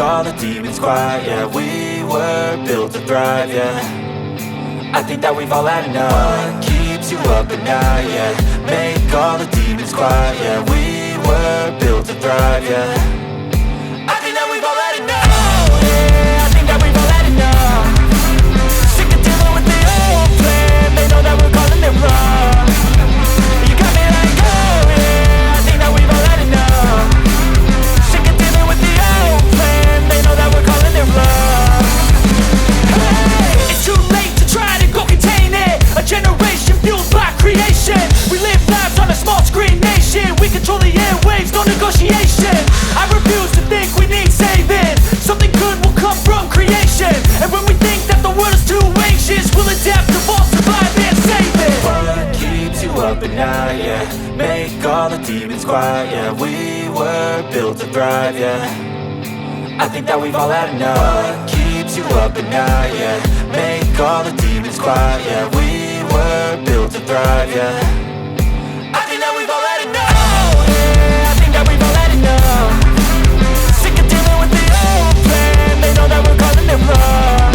all the demons quiet. Yeah, we were built to thrive, yeah. I think that we've all had enough. What keeps you up at night, yeah. Make all the demons quiet, yeah. We were built to thrive, yeah. I think that we've all had enough. Oh, yeah, I think that we've all had enough. Sick of dealing with the old plan. They know that we're calling it wrong. You got me like, oh yeah, I think that we've all had enough. Sick of dealing with the old plan. They know that we're calling it wrong. Hey, it's too late to try to go contain it. A generation fueled by creation. We live lives on a small screen nation. We control the airwaves, no negotiation. I refuse to think we need saving. Something good will come from creation. And when we think that the world is too anxious, we'll adapt, evolve, survive and save it. What keeps you up at night, yeah. Make all the demons quiet, yeah. We were built to thrive, yeah. I think that we've all had enough. What keeps you up at night, yeah. Make all the demons quiet, yeah. We were built to thrive, yeah. I think that we've all had enough. Oh yeah, I think that we've all had enough. Sick of dealing with the old plan. They know that we're calling it wrong.